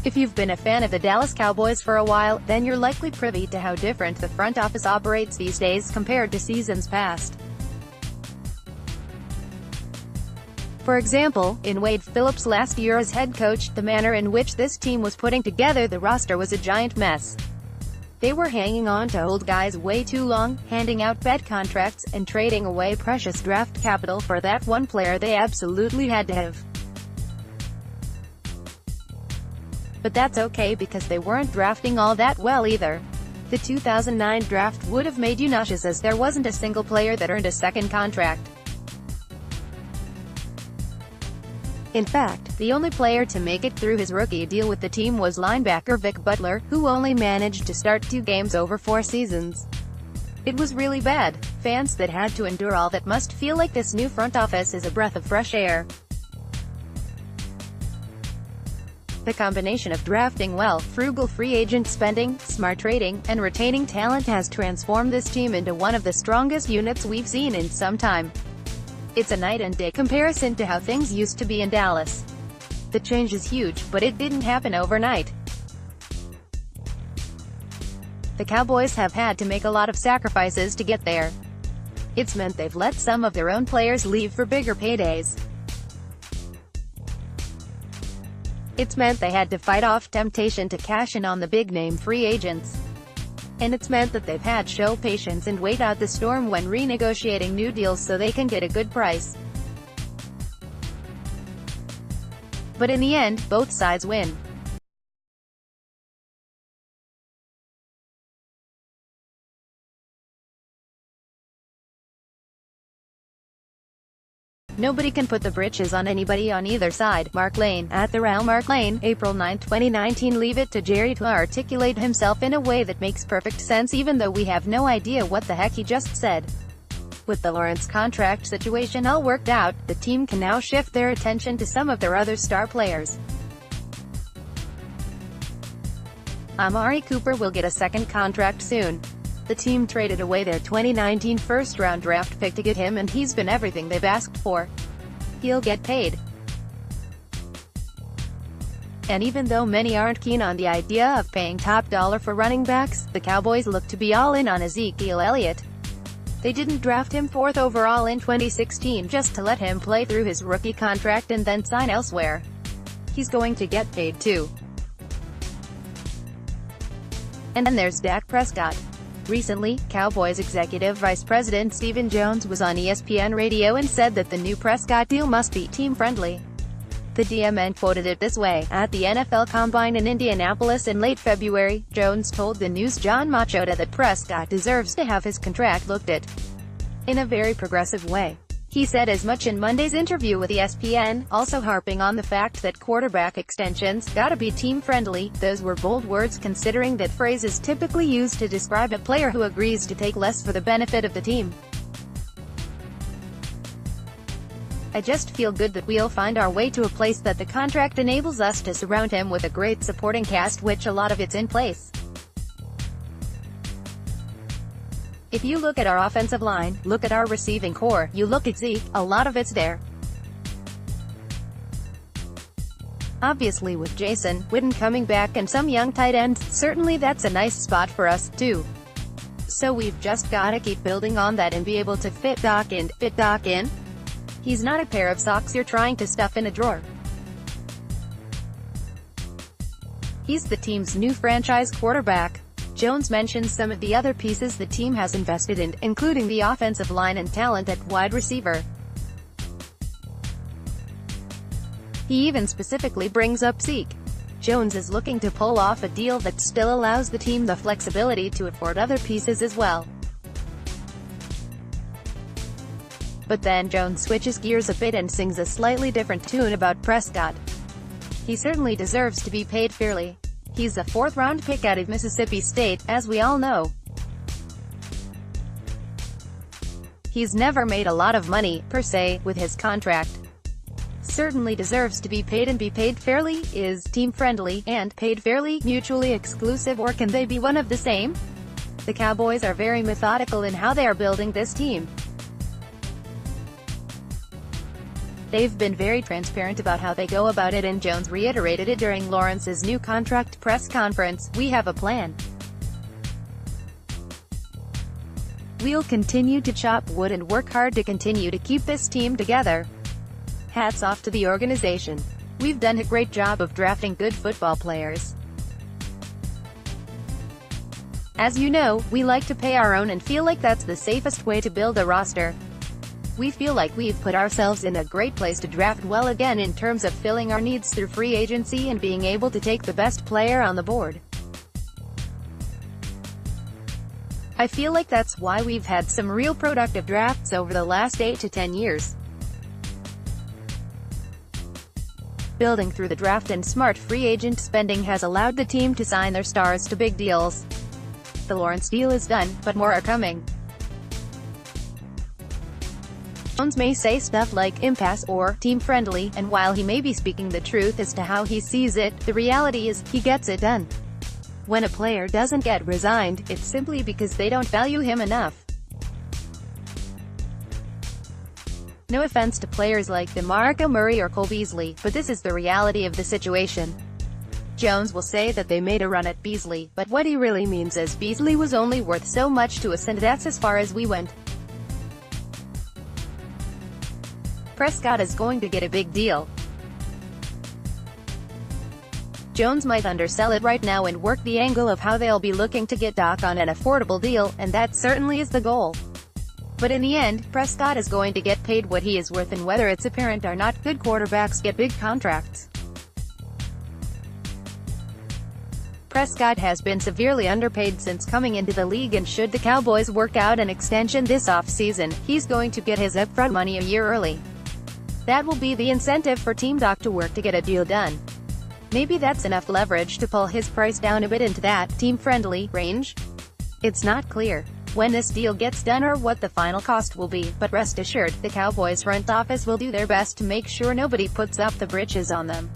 If you've been a fan of the Dallas Cowboys for a while, then you're likely privy to how different the front office operates these days compared to seasons past. For example, in Wade Phillip's last year as head coach, the manner in which this team was putting together the roster was a giant mess. They were hanging on to old guys way too long, handing out bad contracts, and trading away precious draft capital for that one player they absolutely had to have. But that's okay because they weren't drafting all that well either. The 2009 draft would have made you nauseous as there wasn't a single player that earned a second contract. In fact, the only player to make it through his rookie deal with the team was linebacker Vic Butler, who only managed to start 2 games over 4 seasons. It was really bad. Fans that had to endure all that must feel like this new front office is a breath of fresh air. The combination of drafting well, frugal free agent spending, smart trading, and retaining talent has transformed this team into one of the strongest units we've seen in some time. It's a night and day comparison to how things used to be in Dallas. The change is huge, but it didn't happen overnight. The Cowboys have had to make a lot of sacrifices to get there. It's meant they've let some of their own players leave for bigger paydays. It's meant they had to fight off temptation to cash in on the big-name free agents. And it's meant that they've had to show patience and wait out the storm when renegotiating new deals so they can get a good price. But in the end, both sides win. Nobody can put the britches on anybody on either side. Mark Lane, at the Real Mark Lane, April 9, 2019. Leave it to Jerry to articulate himself in a way that makes perfect sense even though we have no idea what the heck he just said. With the Lawrence contract situation all worked out, the team can now shift their attention to some of their other star players. Amari Cooper will get a second contract soon. The team traded away their 2019 first-round draft pick to get him and he's been everything they've asked for. He'll get paid. And even though many aren't keen on the idea of paying top dollar for running backs, the Cowboys look to be all in on Ezekiel Elliott. They didn't draft him 4th overall in 2016 just to let him play through his rookie contract and then sign elsewhere. He's going to get paid too. And then there's Dak Prescott. Recently, Cowboys executive vice president Stephen Jones was on ESPN Radio and said that the new Prescott deal must be team-friendly. The DMN quoted it this way: "At the NFL Combine in Indianapolis in late February, Jones told the News John Machota that Prescott deserves to have his contract looked at in a very progressive way." He said as much in Monday's interview with ESPN, also harping on the fact that quarterback extensions gotta be team-friendly. Those were bold words considering that phrase is typically used to describe a player who agrees to take less for the benefit of the team. "I just feel good that we'll find our way to a place that the contract enables us to surround him with a great supporting cast, which a lot of it's in place. If you look at our offensive line, look at our receiving core, you look at Zeke, a lot of it's there. Obviously with Jason Witten coming back and some young tight ends, certainly that's a nice spot for us, too. So we've just gotta keep building on that and be able to fit Doc in. He's not a pair of socks you're trying to stuff in a drawer. He's the team's new franchise quarterback." Jones mentions some of the other pieces the team has invested in, including the offensive line and talent at wide receiver. He even specifically brings up Zeke. Jones is looking to pull off a deal that still allows the team the flexibility to afford other pieces as well. But then Jones switches gears a bit and sings a slightly different tune about Prescott. He certainly deserves to be paid fairly. He's a 4th-round pick out of Mississippi State, as we all know. He's never made a lot of money, per se, with his contract. Certainly deserves to be paid, and be paid fairly is team-friendly, and paid fairly mutually exclusive, or can they be one of the same? The Cowboys are very methodical in how they are building this team. They've been very transparent about how they go about it, and Jones reiterated it during Lawrence's new contract press conference. "We have a plan. We'll continue to chop wood and work hard to continue to keep this team together. Hats off to the organization. We've done a great job of drafting good football players. As you know, we like to pay our own and feel like that's the safest way to build a roster. We feel like we've put ourselves in a great place to draft well again in terms of filling our needs through free agency and being able to take the best player on the board. I feel like that's why we've had some real productive drafts over the last 8 to 10 years. Building through the draft and smart free agent spending has allowed the team to sign their stars to big deals. The Lawrence deal is done, but more are coming." Jones may say stuff like impasse or team-friendly, and while he may be speaking the truth as to how he sees it, the reality is, he gets it done. When a player doesn't get resigned, it's simply because they don't value him enough. No offense to players like DeMarco Murray or Cole Beasley, but this is the reality of the situation. Jones will say that they made a run at Beasley, but what he really means is Beasley was only worth so much to us and that's as far as we went. Prescott is going to get a big deal. Jones might undersell it right now and work the angle of how they'll be looking to get Dak on an affordable deal, and that certainly is the goal. But in the end, Prescott is going to get paid what he is worth, and whether it's apparent or not, good quarterbacks get big contracts. Prescott has been severely underpaid since coming into the league, and should the Cowboys work out an extension this offseason, he's going to get his upfront money a year early. That will be the incentive for Team Dak to work to get a deal done. Maybe that's enough leverage to pull his price down a bit into that team-friendly range. It's not clear when this deal gets done or what the final cost will be, but rest assured, the Cowboys front office will do their best to make sure nobody puts up the britches on them.